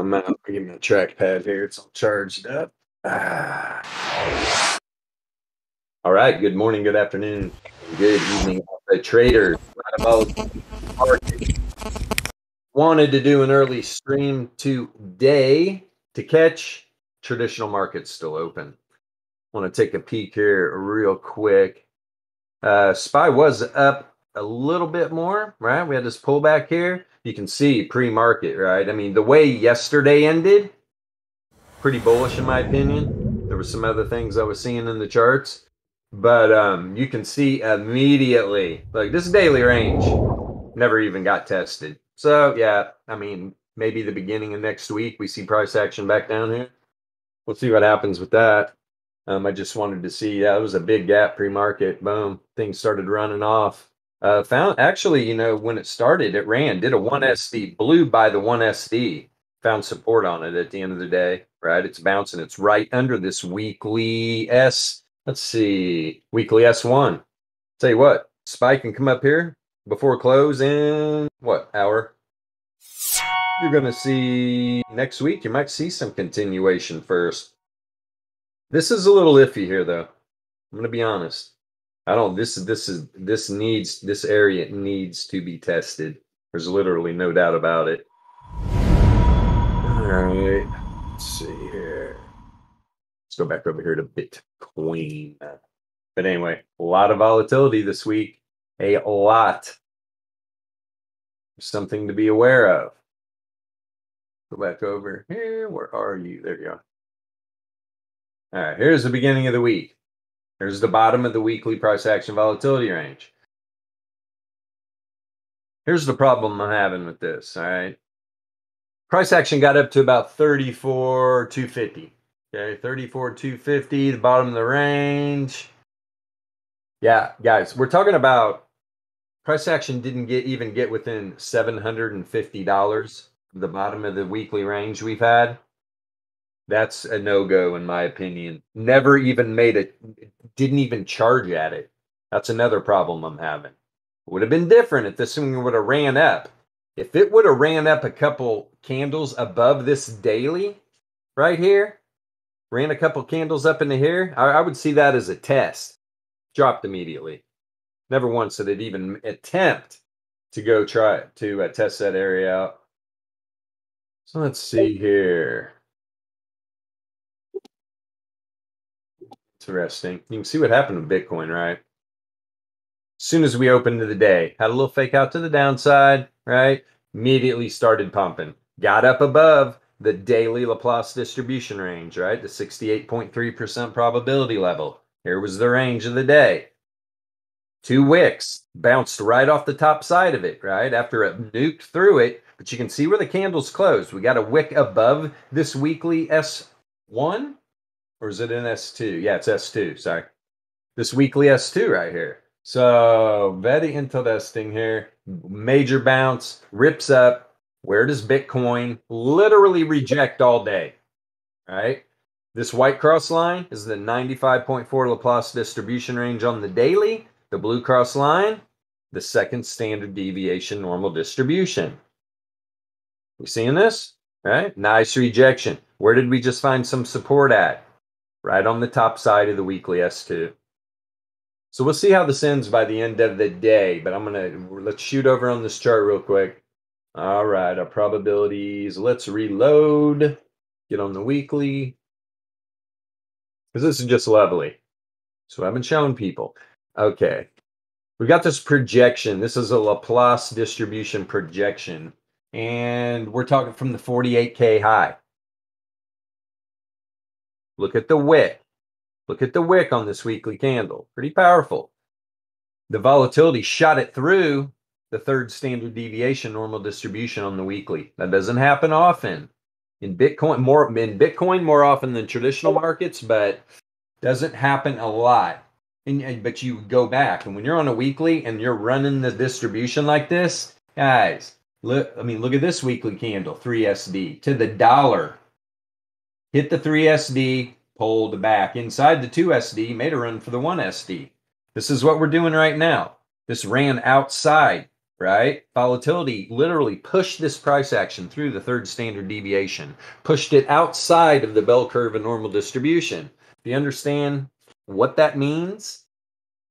I'm out. Give me a trackpad here. It's all charged up. Ah. All right. Good morning, good afternoon, good evening, traders. Wanted to do an early stream today to catch traditional markets still open. Want to take a peek here real quick. SPY was up a little bit more, right? We had this pullback here. You can see pre-market, right? I mean, the way yesterday ended, pretty bullish in my opinion. There were some other things I was seeing in the charts, but you can see immediately, like this daily range never even got tested. So yeah, I mean, maybe the beginning of next week we see price action back down here. We'll see what happens with that. I just wanted to see, yeah, it was a big gap pre-market. Boom, things started running off. Found actually, you know, when it started, it did a 1SD, blew by the 1SD, found support on it at the end of the day, right? It's bouncing. It's right under this weekly let's see, weekly S1. Tell you what, SPY can come up here before close in what hour? You're going to see next week, you might see some continuation first. This is a little iffy here, though. I'm going to be honest. This area needs to be tested. There's literally no doubt about it. All right. Let's see here. Let's go back over here to Bitcoin. But anyway, a lot of volatility this week. A lot. Something to be aware of. Go back over here. Where are you? There you are. All right, here's the beginning of the week. Here's the bottom of the weekly price action volatility range. Here's the problem I'm having with this, all right? Price action got up to about 34,250. Okay, 34,250, the bottom of the range. Yeah, guys, we're talking about price action didn't even get within $750, the bottom of the weekly range we've had. That's a no-go in my opinion. Never even didn't even charge at it. That's another problem I'm having. Would have been different if this thing would have ran up. If it would have ran up a couple candles above this daily right here, ran a couple candles up into here, I would see that as a test. Dropped immediately. Never once did it even attempt to go try to test that area out. So let's see here. Interesting. You can see what happened with Bitcoin, right? As soon as we opened the day, had a little fake out to the downside, right? Immediately started pumping. Got up above the daily Laplace distribution range, right? The 68.3% probability level. Here was the range of the day. 2 wicks bounced right off the top side of it, right? After it nuked through it, but you can see where the candles closed. We got a wick above this weekly S1. Or is it an S2? Yeah, it's S2, sorry. This weekly S2 right here. So, very interesting here. Major bounce, rips up. Where does Bitcoin literally reject all day? All right. This white cross line is the 95.4 Laplace distribution range on the daily. The blue cross line, the second standard deviation normal distribution. We seeing this? All right. Nice rejection. Where did we just find some support at? Right on the top side of the weekly S2. So we'll see how this ends by the end of the day, but let's shoot over on this chart real quick. All right, our probabilities. Let's reload. Get on the weekly. Because this is just lovely. So I haven't shown people. Okay. We got this projection. This is a Laplace distribution projection. And we're talking from the 48K high. Look at the wick. Look at the wick on this weekly candle. Pretty powerful. The volatility shot it through the third standard deviation normal distribution on the weekly. That doesn't happen often. In Bitcoin more often than traditional markets, but doesn't happen a lot. But you go back, and when you're on a weekly and you're running the distribution like this, guys, look at this weekly candle, 3SD to the dollar. Hit the 3SD, pulled back inside the 2SD, made a run for the 1SD. This is what we're doing right now. This ran outside right? Volatility literally pushed this price action through the third standard deviation, pushed it outside of the bell curve and normal distribution. Do you understand what that means?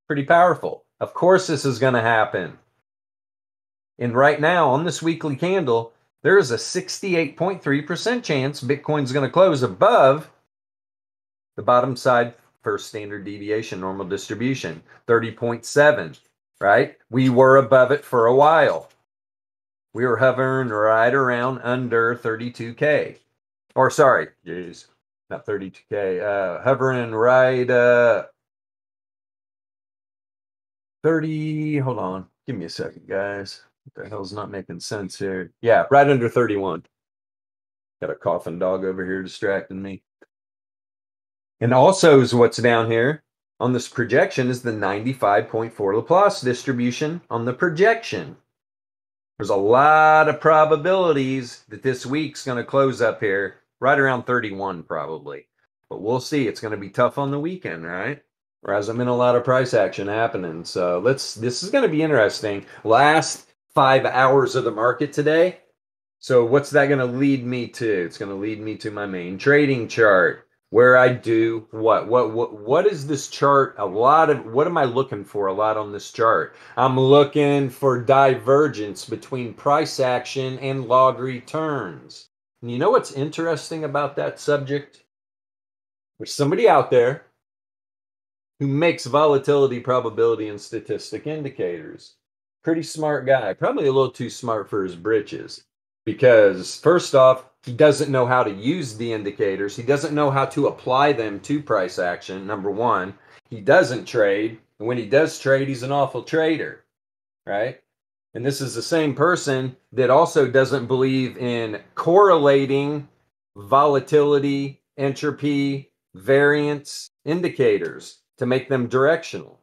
Pretty powerful. Of course, this is going to happen. And right now, on this weekly candle, there is a 68.3% chance Bitcoin's going to close above the bottom side first standard deviation normal distribution, 30.7, right? We were above it for a while. We were hovering right around under 32K. Or sorry, geez, not 32K. Hovering right 30, hold on. Give me a second, guys. What the hell's not making sense here? Yeah, right under 31. Got a coughing dog over here distracting me. And also is what's down here on this projection is the 95.4 Laplace distribution on the projection. There's a lot of probabilities that this week's going to close up here right around 31 probably. But we'll see. It's going to be tough on the weekend, right? There hasn't been a lot of price action happening. So this is going to be interesting. Last 5 hours of the market today. So what's that going to lead me to? It's going to lead me to my main trading chart where I do what is this chart? What am I looking for a lot on this chart? I'm looking for divergence between price action and log returns. And you know what's interesting about that subject? There's somebody out there who makes volatility, probability, and statistic indicators. Pretty smart guy, probably a little too smart for his britches. Because first off, he doesn't know how to use the indicators. He doesn't know how to apply them to price action, number one. He doesn't trade. And when he does trade, he's an awful trader, right? And this is the same person that also doesn't believe in correlating volatility, entropy, variance indicators to make them directional.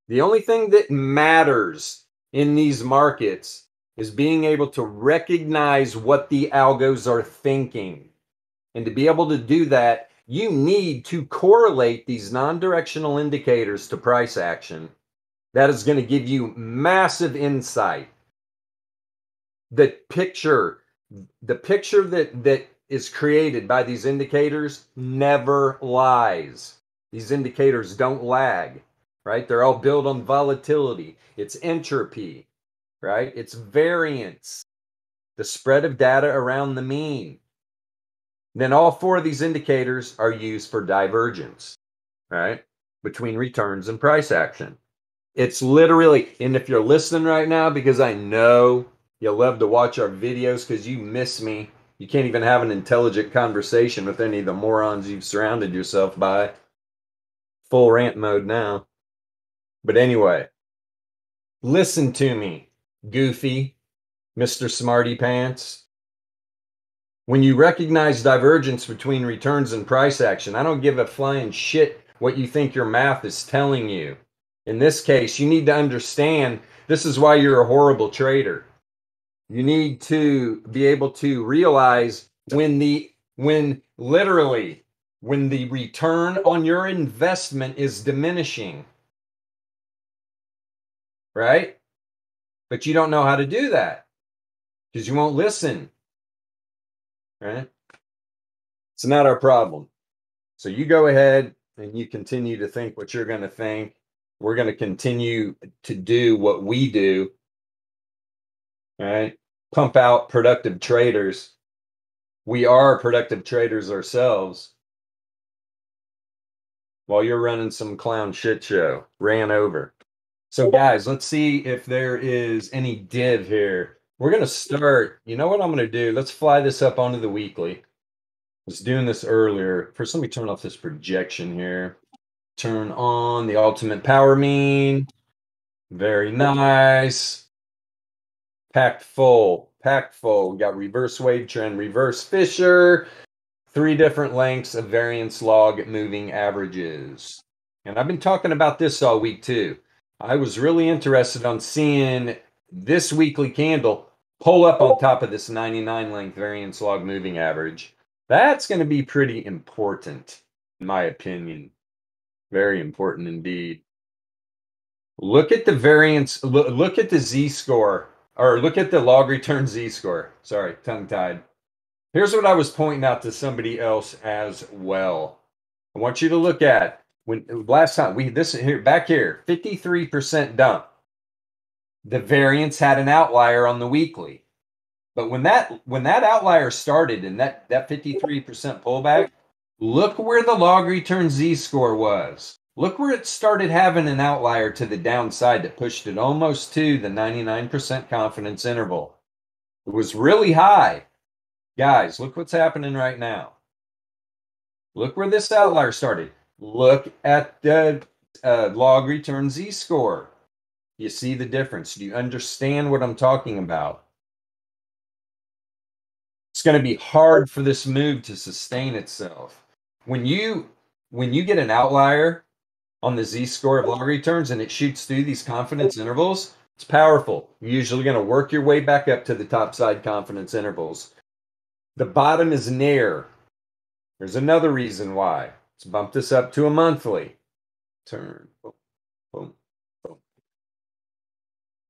The only thing that matters in these markets is being able to recognize what the algos are thinking. And to be able to do that, you need to correlate these non-directional indicators to price action. That is going to give you massive insight. The picture that is created by these indicators never lies. These indicators don't lag, right? They're all built on volatility. It's entropy, right? It's variance, the spread of data around the mean. And then all four of these indicators are used for divergence, right? Between returns and price action. It's literally, and if you're listening right now, because I know you love to watch our videos because you miss me, you can't even have an intelligent conversation with any of the morons you've surrounded yourself by. Full rant mode now. But anyway, listen to me, Goofy, Mr. Smarty Pants. When you recognize divergence between returns and price action, I don't give a flying shit what you think your math is telling you. In this case, you need to understand this is why you're a horrible trader. You need to be able to realize when the return on your investment is diminishing, right? But you don't know how to do that because you won't listen, right? It's not our problem. So you go ahead and you continue to think what you're going to think. We're going to continue to do what we do, right? Pump out productive traders. We are productive traders ourselves. While you're running some clown shit show, ran over. So guys, let's see if there is any div here. We're going to start, you know what I'm going to do? Let's fly this up onto the weekly. I was doing this earlier. First, let me turn off this projection here. Turn on the ultimate power mean. Very nice. Packed full. Packed full. We got reverse wave trend, reverse Fisher. 3 different lengths of variance log moving averages. And I've been talking about this all week too. I was really interested on seeing this weekly candle pull up on top of this 99 length variance log moving average. That's going to be pretty important, in my opinion. Very important indeed. Look at the variance. Look at the z-score, or look at the log return z-score. Sorry, tongue-tied. Here's what I was pointing out to somebody else as well. I want you to look at when last time this here back here, 53% dump. The variance had an outlier on the weekly. But when that outlier started and that 53% pullback, look where the log return z-score was. Look where it started having an outlier to the downside that pushed it almost to the 99% confidence interval. It was really high. Guys, look what's happening right now. Look where this outlier started. Look at the log return z-score. You see the difference? Do you understand what I'm talking about? It's going to be hard for this move to sustain itself. When you get an outlier on the z-score of log returns and it shoots through these confidence intervals, it's powerful. You're usually going to work your way back up to the top side confidence intervals. The bottom is near. There's another reason why. Let's bump this up to a monthly. Turn. Boom, boom, boom.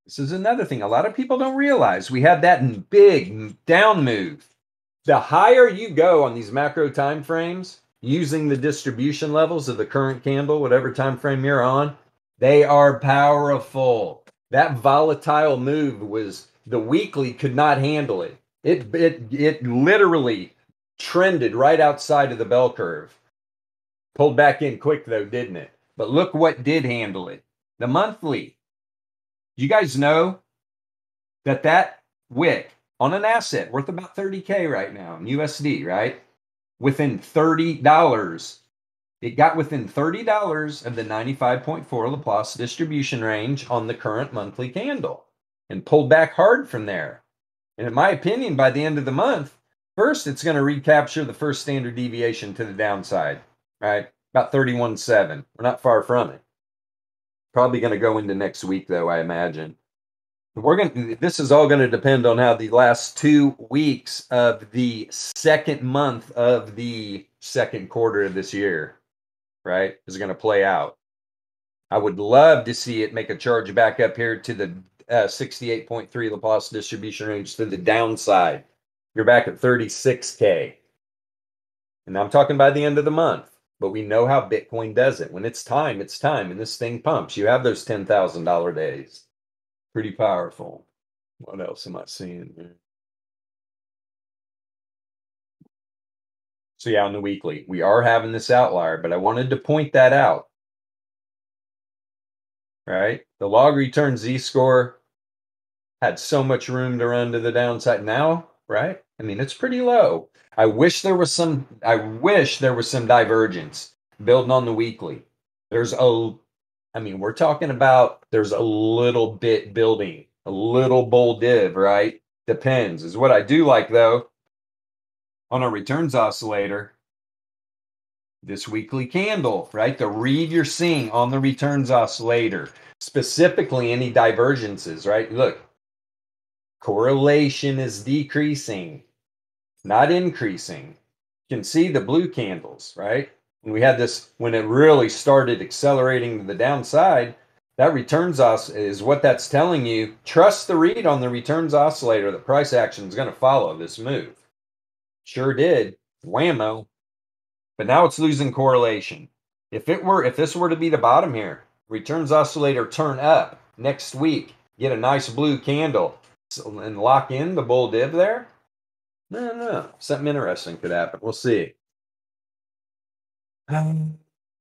This is another thing a lot of people don't realize. We had that big down move. The higher you go on these macro time frames, using the distribution levels of the current candle, whatever time frame you're on, they are powerful. That volatile move was the weekly could not handle it. It literally trended right outside of the bell curve. Pulled back in quick though, didn't it? But look what did handle it. The monthly. You guys know that wick on an asset worth about 30K right now in USD, right? Within $30. It got within $30 of the 95.4 Laplace distribution range on the current monthly candle and pulled back hard from there. And in my opinion, by the end of the month, first, it's going to recapture the first standard deviation to the downside, right? About 31.7. We're not far from it. Probably going to go into next week, though, I imagine. This is all going to depend on how the last 2 weeks of the second month of the second quarter of this year, right, is going to play out. I would love to see it make a charge back up here to the 68.3 Laplace distribution range to the downside. You're back at 36K. And I'm talking by the end of the month. But we know how Bitcoin does it. When it's time, and this thing pumps. You have those $10,000 days. Pretty powerful. What else am I seeing here? So yeah, on the weekly, we are having this outlier, but I wanted to point that out. Right? The log return z-score had so much room to run to the downside now, right? I mean, it's pretty low. I wish there was some divergence building on the weekly. We're talking about there's a little bit building, a little bull div, right? Depends. Is what I do like though. On a returns oscillator, this weekly candle, right? The read you're seeing on the returns oscillator, specifically any divergences, right? Look, correlation is decreasing, not increasing. You can see the blue candles, right? And we had this when it really started accelerating to the downside. That returns is what that's telling you. Trust the read on the returns oscillator. The price action is going to follow this move. Sure did. Whammo. But now it's losing correlation. If this were to be the bottom here, returns oscillator turn up next week, get a nice blue candle and lock in the bull div there. No. Something interesting could happen. We'll see.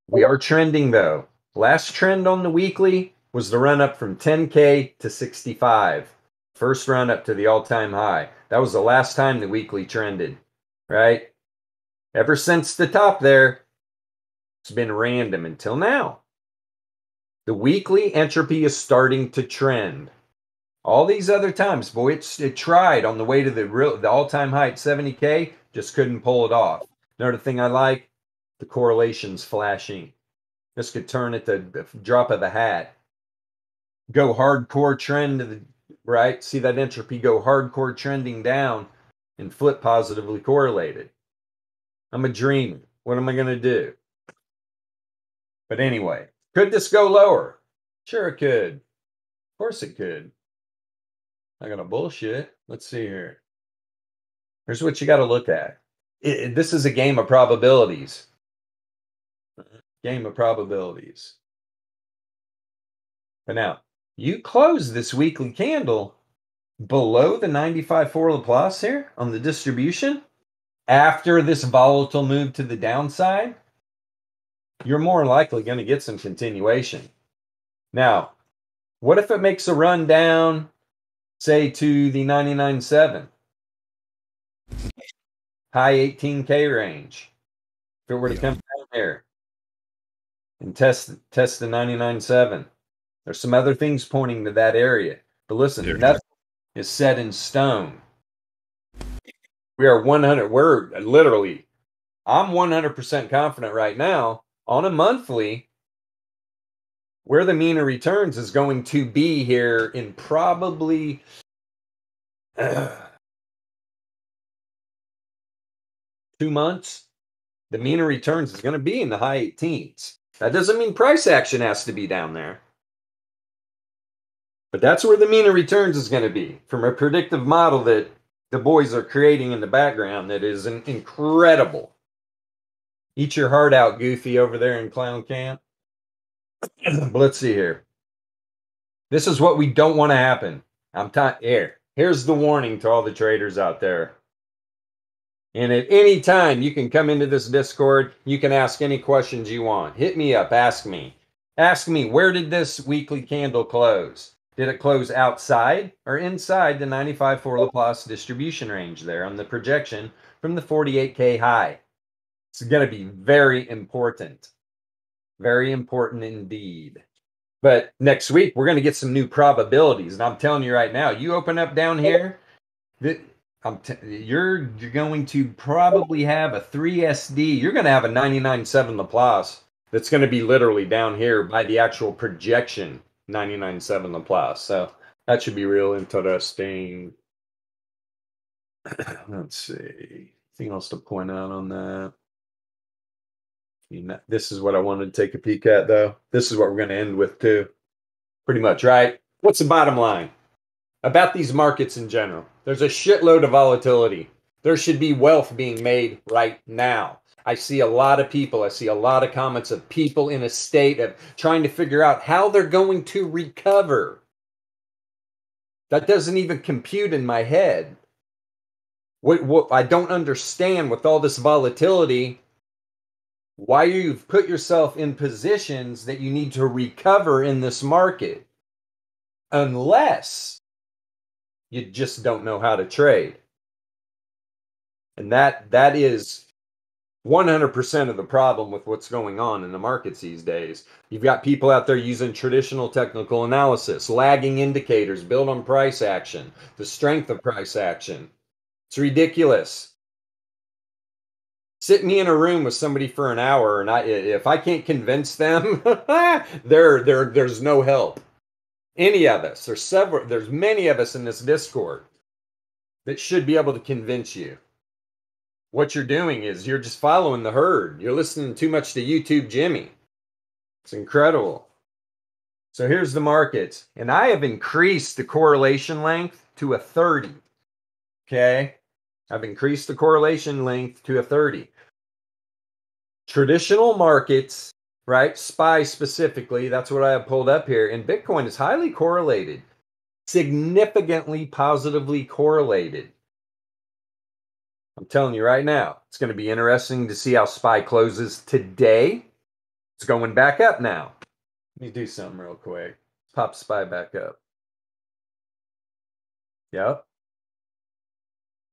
We are trending though. Last trend on the weekly was the run up from 10K to 65. First run up to the all-time high. That was the last time the weekly trended, right? Ever since the top there, it's been random until now. The weekly entropy is starting to trend. All these other times, boy, it tried on the way to the all-time high at 70K, just couldn't pull it off. Another thing I like, the correlation's flashing. This could turn at the drop of a hat. Go hardcore trend to the right. See that entropy go hardcore trending down and flip positively correlated. I'm a dreamer. What am I going to do? But anyway, could this go lower? Sure it could. Of course it could. Not gonna bullshit. Let's see here. Here's what you got to look at. This is a game of probabilities. Game of probabilities. But now, you close this weekly candle below the 95.4 Laplace here on the distribution after this volatile move to the downside, you're more likely going to get some continuation. Now, what if it makes a run down, say, to the 99.7? High 18K range. If it were to come down there and test the 99.7. There's some other things pointing to that area. But listen, nothing is set in stone. We are 100. We're literally, I'm 100% confident right now on a monthly where the mean of returns is going to be here in probably 2 months. The mean of returns is going to be in the high 18s. That doesn't mean price action has to be down there. But that's where the mean of returns is going to be from a predictive model that the boys are creating in the background that is incredible. Eat your heart out, Goofy, over there in clown camp. But let's see here. This is what we don't want to happen. Here's the warning to all the traders out there. And at any time, you can come into this Discord. You can ask any questions you want. Hit me up. Ask me. Ask me, where did this weekly candle close? Did it close outside or inside the 95.4 Laplace distribution range there on the projection from the 48K high? It's going to be very important. Very important indeed. But next week, we're going to get some new probabilities. And I'm telling you right now, you open up down here, you're going to probably have a 3SD. You're going to have a 99.7 Laplace that's going to be literally down here by the actual projection 99.7 Laplace. So that should be real interesting. Let's see. Anything else to point out on that? This is what I wanted to take a peek at, though. This is what we're going to end with, too. Pretty much, right? What's the bottom line about these markets in general? There's a shitload of volatility. There should be wealth being made right now. I see a lot of people, I see a lot of comments of people in a state of trying to figure out how they're going to recover. That doesn't even compute in my head. What I don't understand with all this volatility, why you've put yourself in positions that you need to recover in this market, unless you just don't know how to trade. And that is 100% of the problem with what's going on in the markets these days. You've got people out there using traditional technical analysis, lagging indicators built on price action, the strength of price action. It's ridiculous. Sit me in a room with somebody for an hour, and if I can't convince them, there's no help. Any of us, there's many of us in this Discord that should be able to convince you. What you're doing is you're just following the herd. You're listening too much to YouTube Jimmy. It's incredible. So here's the markets. And I have increased the correlation length to a 30. Okay? I've increased the correlation length to a 30. Traditional markets, right? SPY specifically, that's what I have pulled up here. And Bitcoin is highly correlated. Significantly positively correlated. I'm telling you right now, it's going to be interesting to see how SPY closes today. It's going back up now. Let me do something real quick. Pop SPY back up. Yep.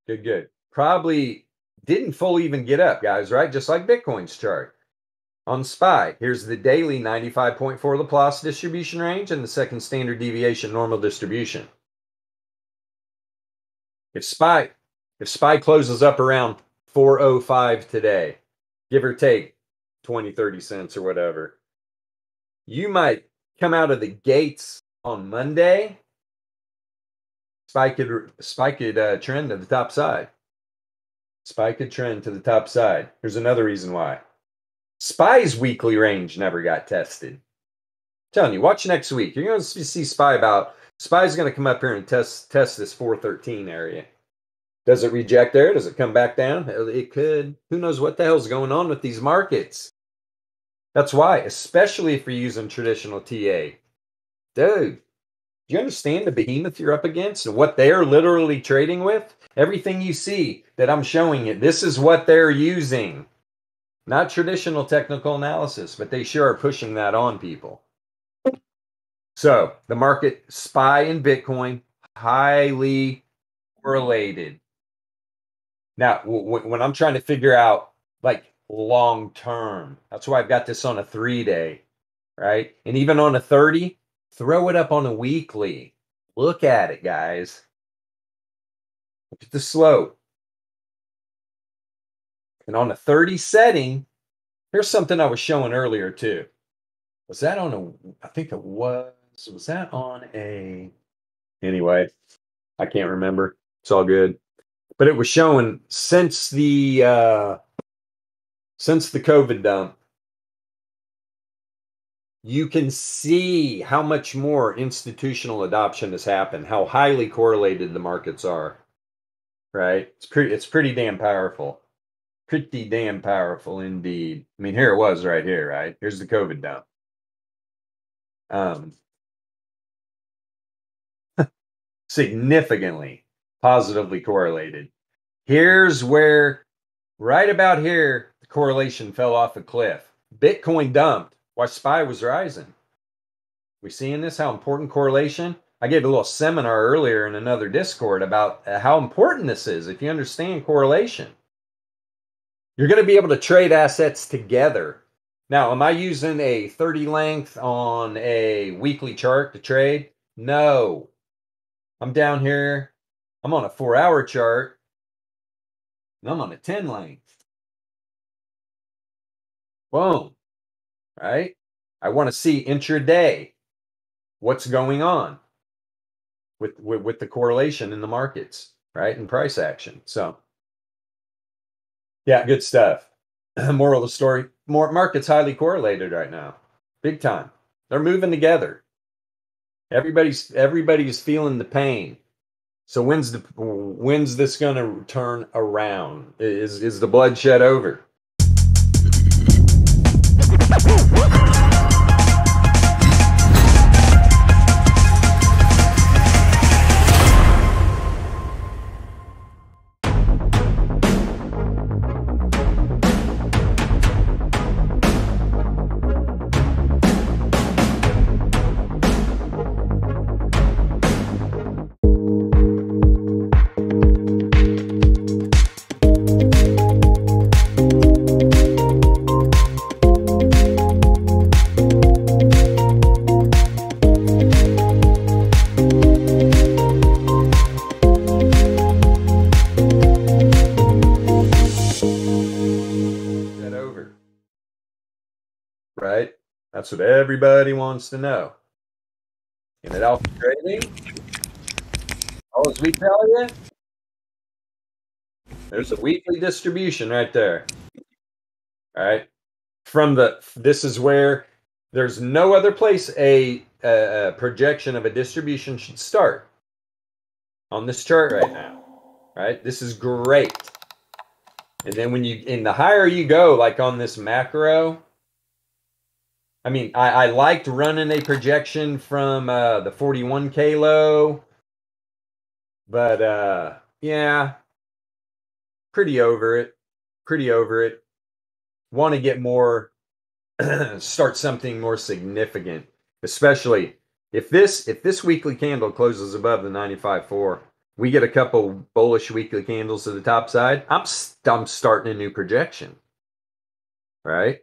Good. Probably didn't fully even get up, guys, right? Just like Bitcoin's chart. On SPY, here's the daily 95.4 Laplace distribution range and the second standard deviation normal distribution. If SPY closes up around 405 today, give or take 20, 30 cents or whatever, you might come out of the gates on Monday. SPY could trend to the top side. SPY could trend to the top side. Here's another reason why. SPY's weekly range never got tested. Telling you, watch next week. You're going to see SPY's going to come up here and test this 413 area. Does it reject there? Does it come back down? It could. Who knows what the hell's going on with these markets? That's why, especially if you're using traditional TA. Dude, do you understand the behemoth you're up against and what they're literally trading with? Everything you see that I'm showing you, this is what they're using. Not traditional technical analysis, but they sure are pushing that on people. So the market, SPY and Bitcoin, highly correlated. Now, when I'm trying to figure out like long term, that's why I've got this on a 3-day, right? And even on a 30, throw it up on a weekly. Look at it, guys. Look at the slope. And on a 30 setting, here's something I was showing earlier too. Was that on a, I think it was that on a, anyway, I can't remember. It's all good. But it was showing since the COVID dump, you can see how much more institutional adoption has happened, how highly correlated the markets are, right? It's pretty damn powerful. Pretty damn powerful indeed. I mean, here it was right here, right? Here's the COVID dump. Significantly positively correlated. Here's where, right about here, the correlation fell off a cliff. Bitcoin dumped while SPY was rising. We seeing this, how important correlation? I gave a little seminar earlier in another Discord about how important this is if you understand correlation. You're going to be able to trade assets together. Now, am I using a 30 length on a weekly chart to trade? No. I'm down here. I'm on a 4-hour chart. And I'm on a 10 length. Boom. Right? I want to see intraday what's going on with the correlation in the markets, right? And price action. So, yeah, good stuff. Moral of the story, market's highly correlated right now. Big time. They're moving together. Everybody's feeling the pain. So when's this going to turn around? Is the bloodshed over? Right? That's what everybody wants to know. And at Alpha Trading, all as we tell you, there's a weekly distribution right there. All right. This is where there's no other place a projection of a distribution should start on this chart right now. Right? This is great. And then the higher you go, like on this macro, I mean, I liked running a projection from the 41K low, but yeah, pretty over it. Want to get more, start something more significant, especially if this weekly candle closes above the 95.4. We get a couple bullish weekly candles to the top side. I'm starting a new projection, right?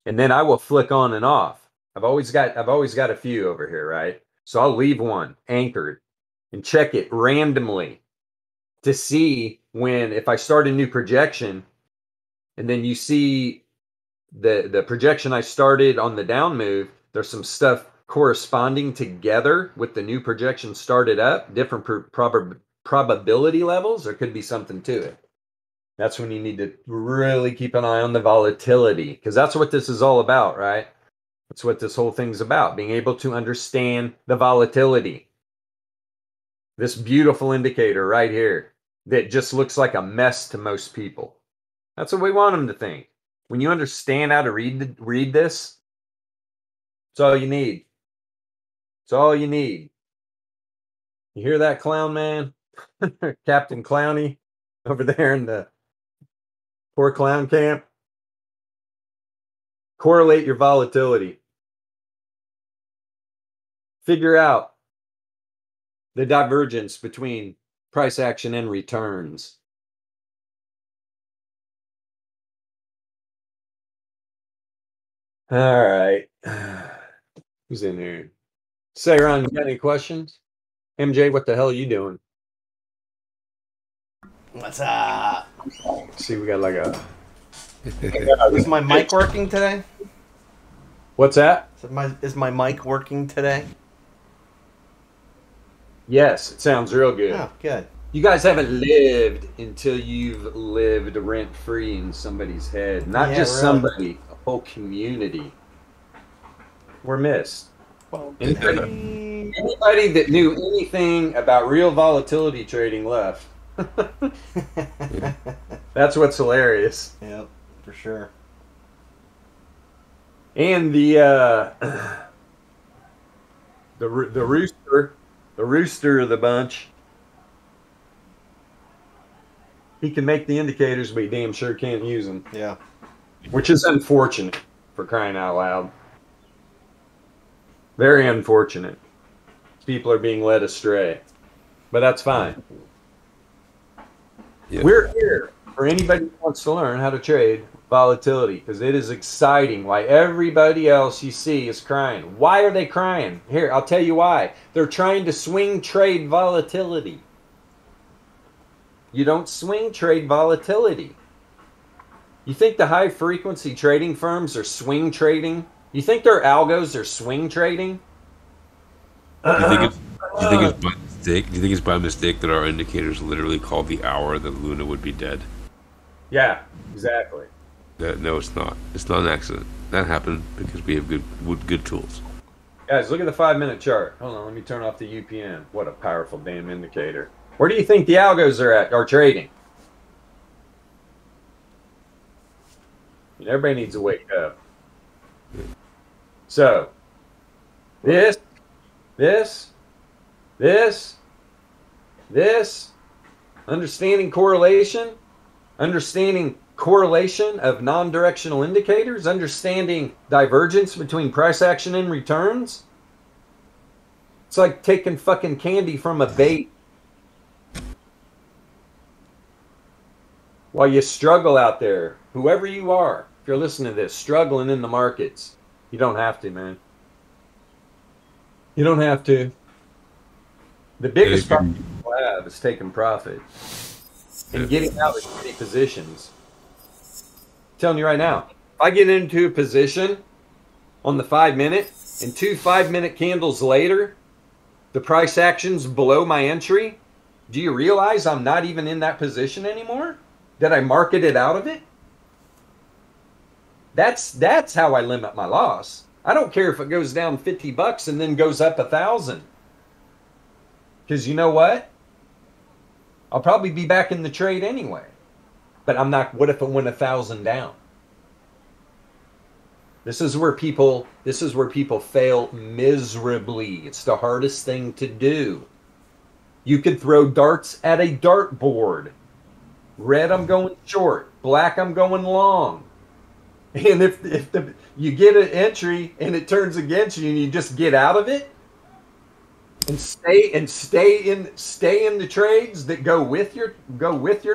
And then I will flick on and off. I've always got a few over here, right? So I'll leave one anchored and check it randomly to see if I start a new projection, and then you see the projection I started on the down move, there's some stuff corresponding together with the new projection started up, different probability levels. There could be something to it. That's when you need to really keep an eye on the volatility, because that's what this is all about, right? That's what this whole thing's about, being able to understand the volatility. This beautiful indicator right here that just looks like a mess to most people. That's what we want them to think. When you understand how to read this, it's all you need. It's all you need. You hear that, Clown Man? Captain Clowny over there in the poor clown camp? Correlate your volatility. Figure out the divergence between price action and returns. All right. Who's in here? Sayron, you got any questions? MJ, what the hell are you doing? What's up? See, we got like a... Is my mic working today? What's that? Is my mic working today? Yes, it sounds real good. Oh, good. You guys haven't lived until you've lived rent-free in somebody's head. Not just really. somebody, a whole community. We're missed. Well, Anybody that knew anything about real volatility trading left. That's what's hilarious. Yep, for sure. And the rooster of the bunch, he can make the indicators, but he damn sure can't use them. Yeah. Which is unfortunate, for crying out loud. Very unfortunate. People are being led astray. But that's fine. Yep. We're here for anybody who wants to learn how to trade volatility, because it is exciting why everybody else you see is crying. Why are they crying? Here, I'll tell you why. They're trying to swing trade volatility. You don't swing trade volatility. You think the high frequency trading firms are swing trading? You think their algos are swing trading? Do you think it's by mistake? Do you think it's by mistake that our indicators literally call the hour that Luna would be dead? Yeah, exactly. No, it's not. It's not an accident. That happened because we have good tools. Guys, look at the 5-minute chart. Hold on, let me turn off the UPN. What a powerful damn indicator. Where do you think the algos are trading? Everybody needs to wake up. So, this, understanding correlation of non-directional indicators, understanding divergence between price action and returns. It's like taking fucking candy from a bait. While you struggle out there, whoever you are, if you're listening to this, struggling in the markets, you don't have to, man. You don't have to. The biggest problem people have is taking profit and getting out of shitty positions. I'm telling you right now, if I get into a position on the 5-minute and 2 5-minute candles later, the price action's below my entry, do you realize I'm not even in that position anymore? Did I market it out of it? That's how I limit my loss. I don't care if it goes down $50 and then goes up 1,000. Because you know what? I'll probably be back in the trade anyway. But I'm not. What if it went 1,000 down? This is where people fail miserably. It's the hardest thing to do. You could throw darts at a dartboard. Red, I'm going short. Black, I'm going long. And if you get an entry and it turns against you and you just get out of it and stay in the trades that go with your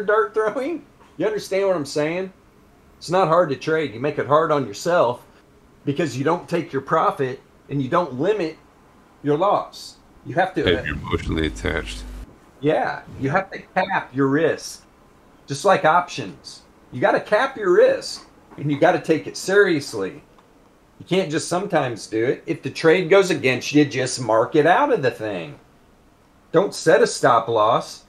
dart throwing, you understand what I'm saying? It's not hard to trade. You make it hard on yourself because you don't take your profit and you don't limit your loss. You have to. You're emotionally attached. Yeah, you have to cap your risk, just like options. You got to cap your risk. And you got to take it seriously. You can't just sometimes do it. If the trade goes against you, just mark it out of the thing. Don't set a stop loss.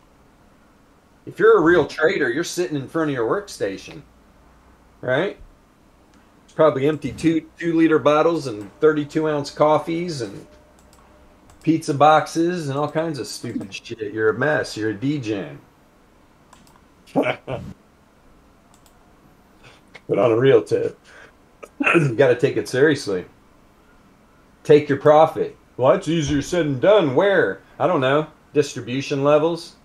If you're a real trader, you're sitting in front of your workstation, right? Probably empty 2 liter bottles and 32-ounce coffees and pizza boxes and all kinds of stupid shit. You're a mess. You're a degen. But on a real tip, you got to take it seriously. Take your profit. Well, that's easier said than done. Where? I don't know. Distribution levels,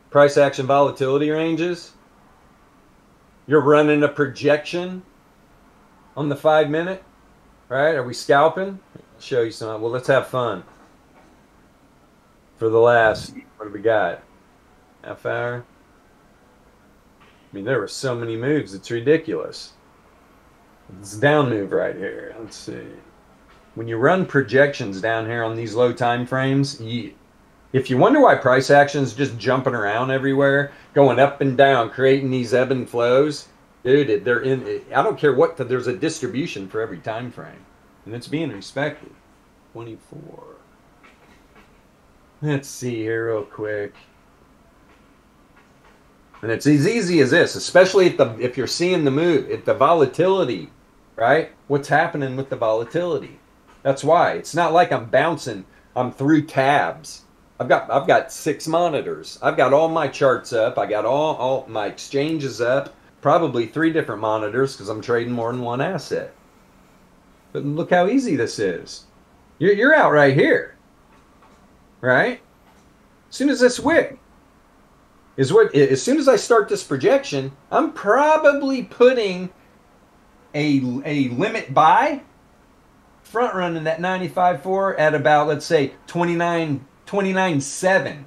price action volatility ranges. You're running a projection on the 5-minute, right? Are we scalping? I'll show you some. Well, let's have fun. For the last, what do we got? Half hour? I mean, there were so many moves, it's ridiculous. It's a down move right here. Let's see. When you run projections down here on these low time frames, if you wonder why price action's just jumping around everywhere, going up and down, creating these ebb and flows, dude, they're in. I don't care what. There's a distribution for every time frame, and it's being respected. 24. Let's see here real quick. And it's as easy as this, especially if you're seeing the move, if the volatility, right? What's happening with the volatility? That's why it's not like I'm bouncing. I'm through tabs. I've got 6 monitors. I've got all my charts up. I got all my exchanges up. Probably 3 different monitors because I'm trading more than one asset. But look how easy this is. You're out right here, right? As soon as this wick as soon as I start this projection, I'm probably putting a limit buy, front running that 95.4 at about, let's say 29.7.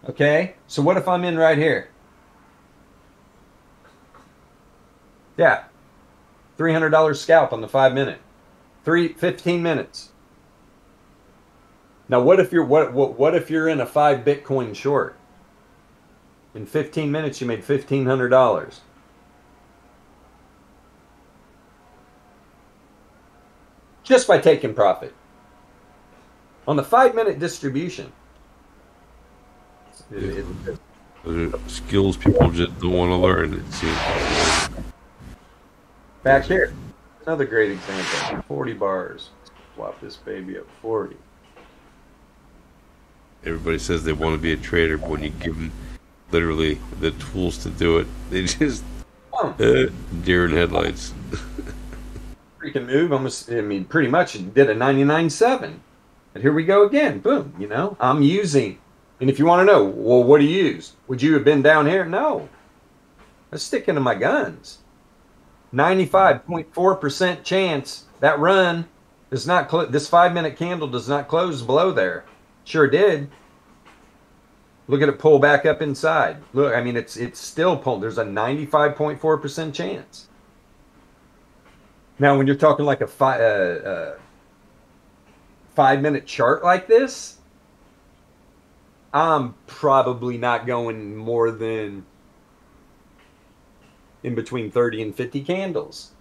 Okay, so what if I'm in right here? Yeah, $300 scalp on the 5-minute, 15 minutes. Now, what if you're in a 5 Bitcoin short? In 15 minutes, you made $1,500. Just by taking profit. On the 5-minute distribution. Those are skills people just don't want to learn, it seems. Back here. Another great example. 40 bars. Swap this baby up 40. Everybody says they want to be a trader, but when you give them literally the tools to do it, they just deer in headlights. Freaking move. Pretty much did a 99.7. And here we go again. Boom. I'm using. And if you want to know, well, what do you use? Would you have been down here? No. I'm sticking to my guns. 95.4% chance that run does not this 5-minute candle does not close below there. Sure did. Look at it pull back up inside. Look, it's still pulled. There's a 95.4% chance. Now, when you're talking like a 5-minute chart like this, I'm probably not going more than in between 30 and 50 candles.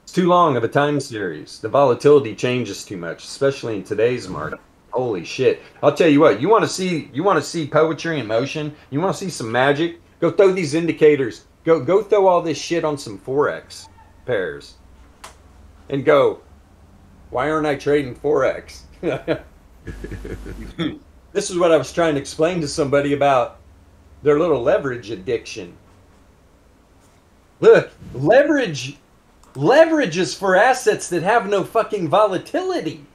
It's too long of a time series. The volatility changes too much, especially in today's market. Holy shit. I'll tell you what, you want to see poetry in motion? You want to see some magic? Go throw these indicators. Go throw all this shit on some Forex pairs. And go, why aren't I trading Forex? This is what I was trying to explain to somebody about their little leverage addiction. Look, leverage is for assets that have no fucking volatility.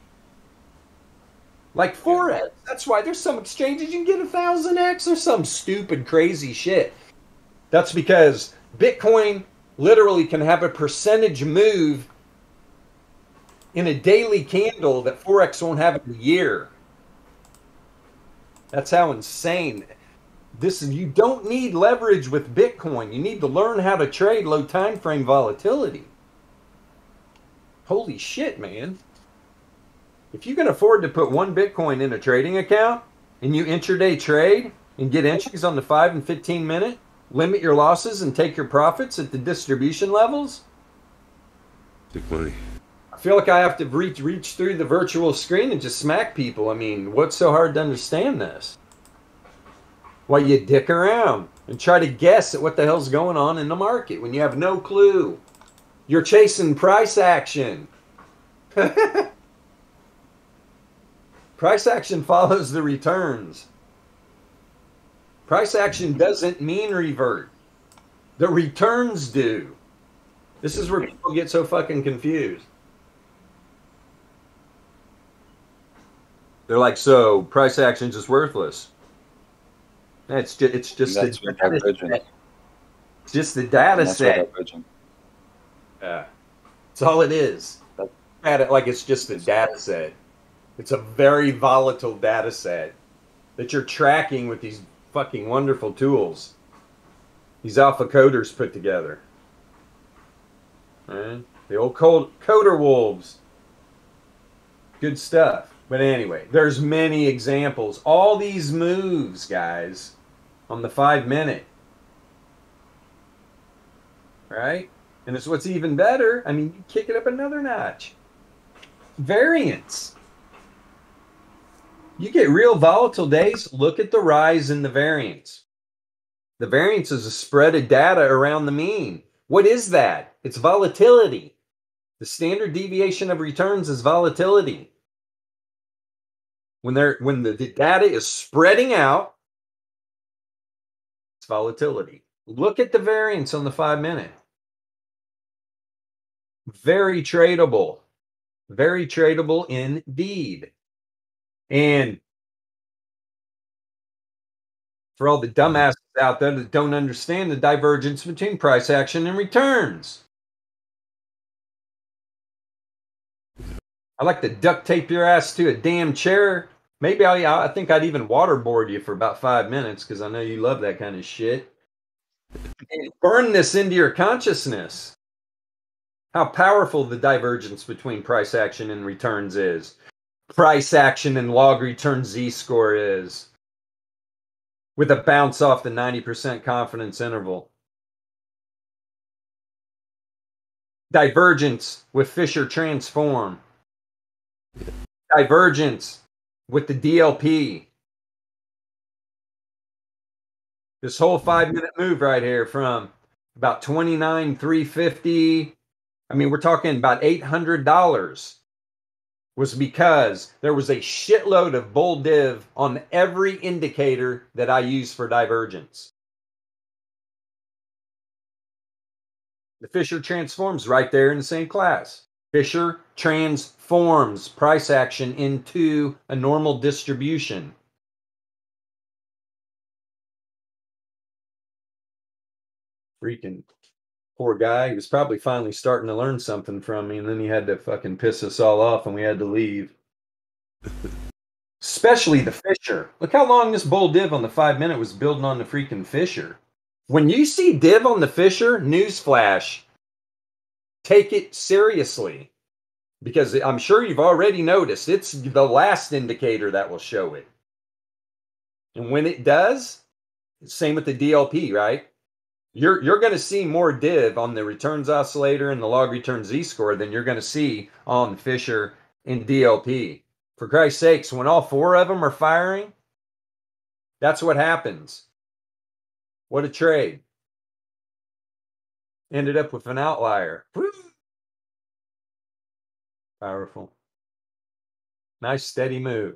Like Forex. That's why there's some exchanges you can get 1,000x or some stupid crazy shit. That's because Bitcoin literally can have a percentage move in a daily candle that Forex won't have in a year. That's how insane. You don't need leverage with Bitcoin. You need to learn how to trade low time frame volatility. Holy shit, man. If you can afford to put 1 Bitcoin in a trading account and you intraday trade and get entries on the 5 and 15 minute, limit your losses and take your profits at the distribution levels. Take money. I feel like I have to reach through the virtual screen and just smack people. What's so hard to understand this? Why you dick around and try to guess at what the hell's going on in the market when you have no clue. You're chasing price action. Price action follows the returns. Price action doesn't mean revert. The returns do. This is where people get so fucking confused. They're like, so price action is worthless. It's just That's the what data divergence. set. It's just the data That's what set. divergence. Yeah. That's all it is. Like it's just a data set. It's a very volatile data set that you're tracking with these fucking wonderful tools. These alpha coders put together. Right? The old coder wolves. Good stuff. But anyway, there's many examples. All these moves, guys, on the 5 minute. Right? And it's what's even better. I mean, you kick it up another notch. Variance. You get real volatile days, look at the rise in the variance. The variance is a spread of data around the mean. What is that? It's volatility. The standard deviation of returns is volatility. When the data is spreading out, it's volatility. Look at the variance on the 5 minute. Very tradable. Very tradable indeed. And for all the dumbasses out there that don't understand the divergence between price action and returns, I like to duct tape your ass to a damn chair. Maybe I think I'd even waterboard you for about 5 minutes because I know you love that kind of shit. And burn this into your consciousness. How powerful the divergence between price action and returns is. Price action and log return z-score is. With a bounce off the 90% confidence interval. Divergence with Fisher transform. Divergence with the DLP. This whole 5 minute move right here from about 29,350. I mean, we're talking about $800 was because there was a shitload of bull div on every indicator that I use for divergence. The Fisher transforms right there in the same class. Fisher transforms price action into a normal distribution. Freaking poor guy. He was probably finally starting to learn something from me, and then he had to fucking piss us all off, and we had to leave. Especially the Fisher. Look how long this bull div on the 5 minute was building on the freaking Fisher. When you see div on the Fisher, newsflash, take it seriously. Because I'm sure you've already noticed it's the last indicator that will show it. And when it does, same with the DLP, right? You're going to see more div on the returns oscillator and the log return z-score than you're going to see on Fisher and DLP. For Christ's sakes, when all four of them are firing, that's what happens. What a trade. Ended up with an outlier. Woo! Powerful. Nice steady move.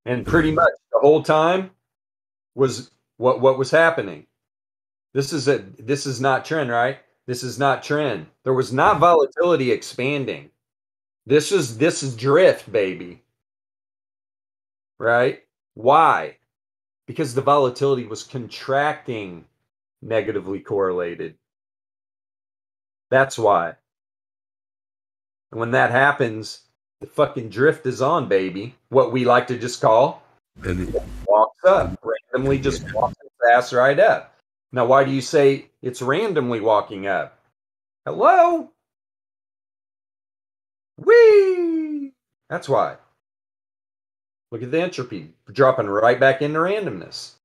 And pretty much the whole time was what was happening. This is not trend, right? This is not trend. There was not volatility expanding. This is drift, baby. Right? Why? Because the volatility was contracting, negatively correlated. That's why. And when that happens, the fucking drift is on, baby. What we like to just call walks up. Randomly just walks fast right up. Now, why do you say it's randomly walking up? Hello? Whee! That's why. Look at the entropy dropping right back into randomness.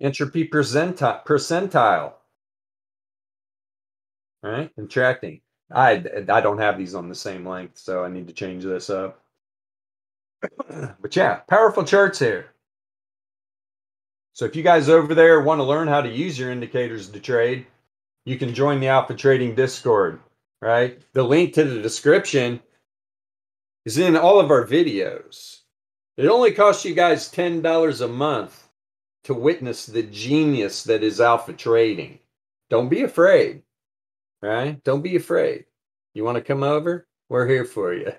Entropy percentile. All right, contracting. I don't have these on the same length, so I need to change this up. But yeah, powerful charts here. So if you guys over there want to learn how to use your indicators to trade, you can join the Alpha Trading Discord, right? The link to the description is in all of our videos. It only costs you guys $10 a month to witness the genius that is alpha trading. Don't be afraid, right? Don't be afraid. You want to come over? We're here for you.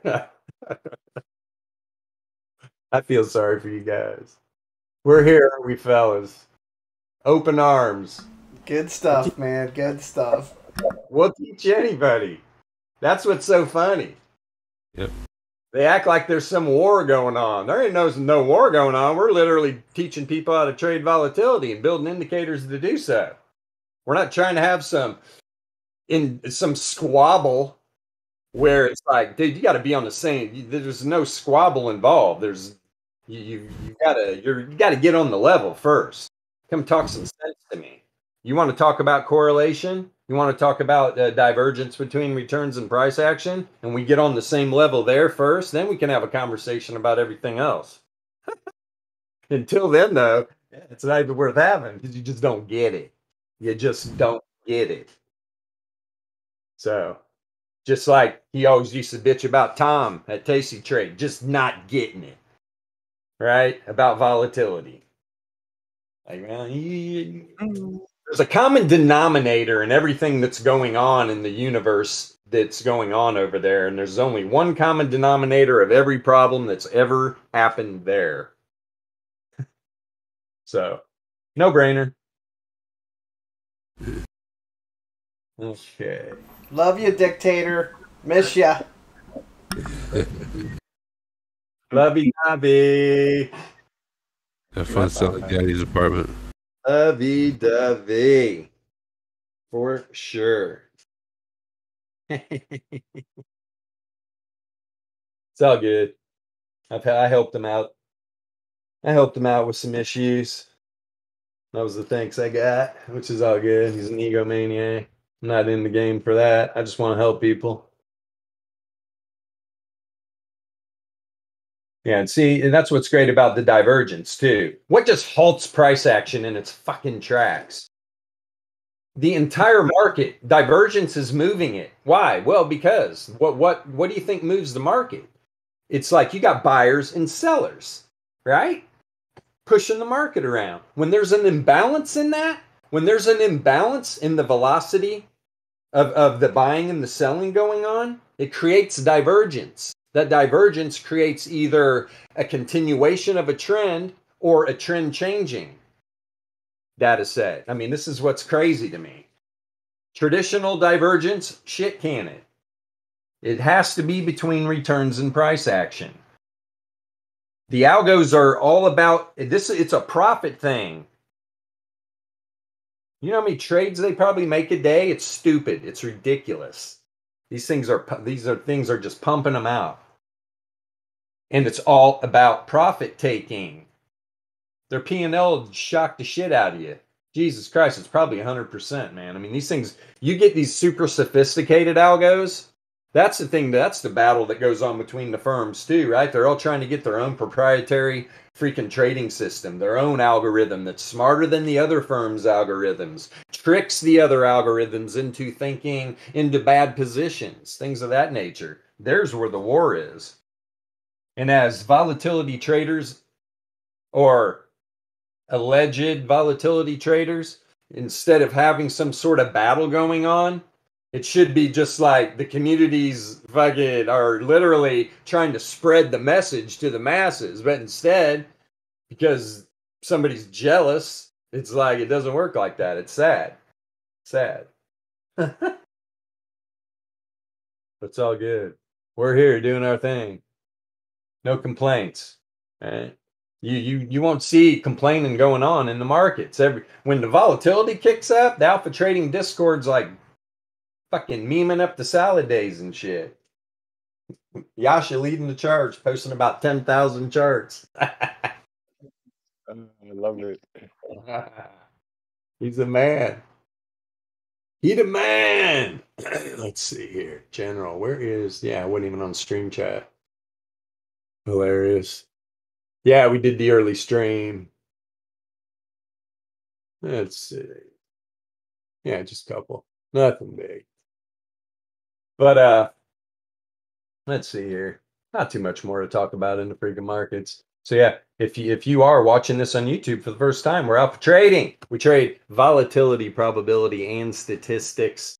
I feel sorry for you guys. We're here, aren't we, fellas? Open arms. Good stuff, man. Good stuff. We'll teach anybody. That's what's so funny. Yep. They act like there's some war going on. There ain't no war going on. We're literally teaching people how to trade volatility and building indicators to do so. We're not trying to have some squabble where it's like, dude, you got to be on the same. There's no squabble involved. There's you gotta get on the level first. Come talk some sense to me. You want to talk about correlation? You want to talk about divergence between returns and price action? And we get on the same level there first, then we can have a conversation about everything else. Until then, though, it's not even worth having because you just don't get it. You just don't get it. So, just like he always used to bitch about Tom at Tasty Trade, just not getting it. Right? About volatility. Like, well, there's a common denominator in everything that's going on in the universe that's going on over there. And there's only one common denominator of every problem that's ever happened there. So, no brainer. Okay. Love you, dictator. Miss ya. Lovey dovey. Have fun selling Daddy's apartment. Lovey dovey. For sure. It's all good. I helped him out. I helped him out with some issues. That was the thanks I got, which is all good. He's an egomaniac. I'm not in the game for that. I just want to help people. Yeah, and that's what's great about the divergence too. What just halts price action in its fucking tracks? The entire market, divergence is moving it. Why? Well, because what do you think moves the market? It's like you got buyers and sellers, right? Pushing the market around. When there's an imbalance in that, when there's an imbalance in the velocity of the buying and the selling going on, it creates divergence. That divergence creates either a continuation of a trend or a trend changing data set. I mean, this is what's crazy to me. Traditional divergence, shit can it. It has to be between returns and price action. The algos are all about this. It's a profit thing. You know how many trades they probably make a day? It's stupid. It's ridiculous. These things are just pumping them out. And it's all about profit taking. Their P&L shocked the shit out of you. Jesus Christ, it's probably 100%, man. I mean, these things, you get these super sophisticated algos. That's the thing, that's the battle that goes on between the firms too, right? They're all trying to get their own proprietary freaking trading system, their own algorithm that's smarter than the other firm's algorithms, tricks the other algorithms into thinking into bad positions, things of that nature. There's where the war is. And as volatility traders or alleged volatility traders, instead of having some sort of battle going on, it should be just like the communities fucking are literally trying to spread the message to the masses. But instead, because somebody's jealous, it's like it doesn't work like that. It's sad. Sad. It's all good. We're here doing our thing. No complaints. Right? You won't see complaining going on in the markets. When the volatility kicks up, the Alpha Trading Discord's like fucking memeing up the salad days and shit. Yasha leading the charge, posting about 10,000 charts. I love it. He's a man. He the man. Let's see here. General, where is... Yeah, I wasn't even on stream chat. Hilarious. Yeah, we did the early stream. Let's see. Yeah, just a couple. Nothing big. But let's see here. Not too much more to talk about in the freaking markets. So yeah, if you are watching this on YouTube for the first time, we're Alpha Trading. We trade volatility, probability, and statistics.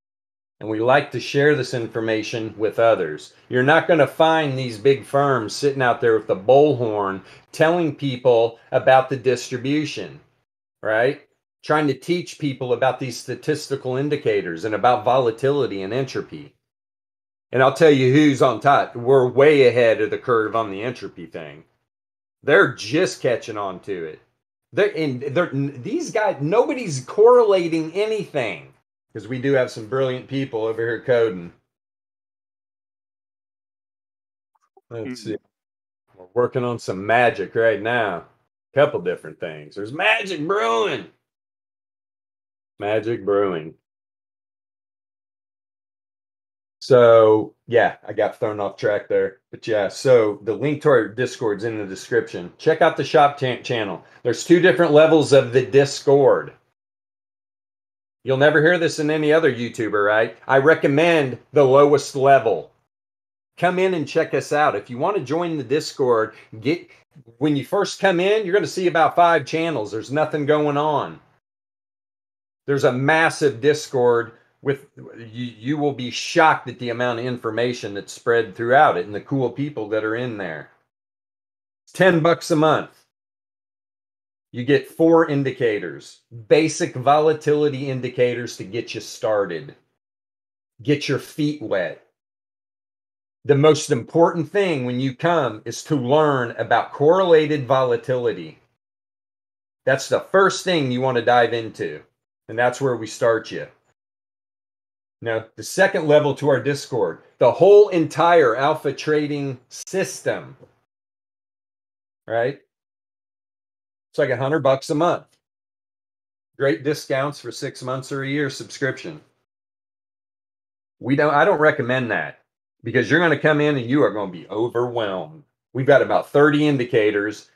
And we like to share this information with others. You're not going to find these big firms sitting out there with the bullhorn telling people about the distribution, right? Trying to teach people about these statistical indicators and about volatility and entropy. And I'll tell you who's on top. We're way ahead of the curve on the entropy thing. They're just catching on to it. These guys, nobody's correlating anything. Because we do have some brilliant people over here coding. Let's see. We're working on some magic right now. Couple different things. There's magic brewing. Magic brewing. So, yeah, I got thrown off track there. But yeah, so the link to our Discord's in the description. Check out the shop channel. There's 2 different levels of the Discord. You'll never hear this in any other YouTuber, right? I recommend the lowest level. Come in and check us out. If you want to join the Discord, when you first come in, you're going to see about 5 channels. There's nothing going on. There's a massive Discord with you will be shocked at the amount of information that's spread throughout it and the cool people that are in there. It's $10 a month. You get 4 indicators, basic volatility indicators to get you started. Get your feet wet. The most important thing when you come is to learn about correlated volatility. That's the first thing you want to dive into. And that's where we start you. Now, the second level to our Discord, the whole entire Alpha Trading system, right? It's like $100 a month. Great discounts for 6 months or a year subscription. I don't recommend that because you're going to come in and you are going to be overwhelmed. We've got about 30 indicators.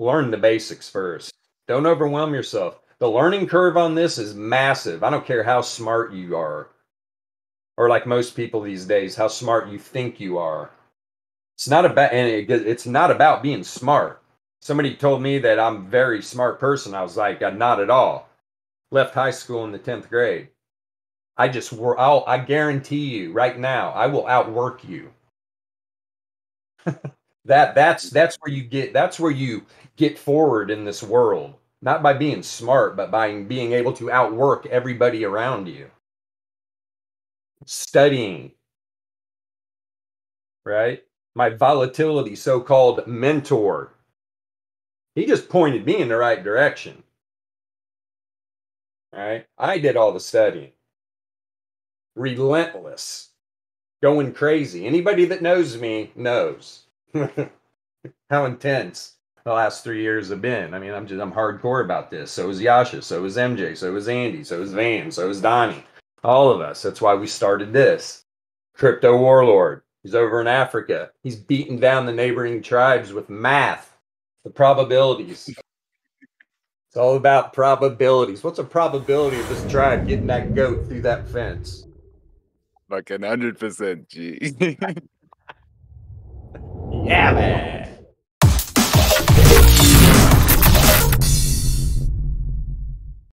Learn the basics first. Don't overwhelm yourself. The learning curve on this is massive. I don't care how smart you are. Or like most people these days, how smart you think you are. It's not about being smart. Somebody told me that I'm a very smart person. I was like, not at all. Left high school in the 10th grade. I guarantee you right now, I will outwork you. That's where you get forward in this world. Not by being smart, but by being able to outwork everybody around you. Studying, right? My volatility so-called mentor, he just pointed me in the right direction. All right, I did all the studying. Relentless, going crazy. Anybody that knows me knows how intense the last 3 years have been. I mean, I'm hardcore about this. So is Yasha, so is MJ, so is Andy, so is Van, so is Donnie. All of us. That's why we started this. Crypto Warlord. He's over in Africa. He's beating down the neighboring tribes with math. The probabilities. It's all about probabilities. What's a probability of this tribe getting that goat through that fence? Like 100%, G. Yeah, man.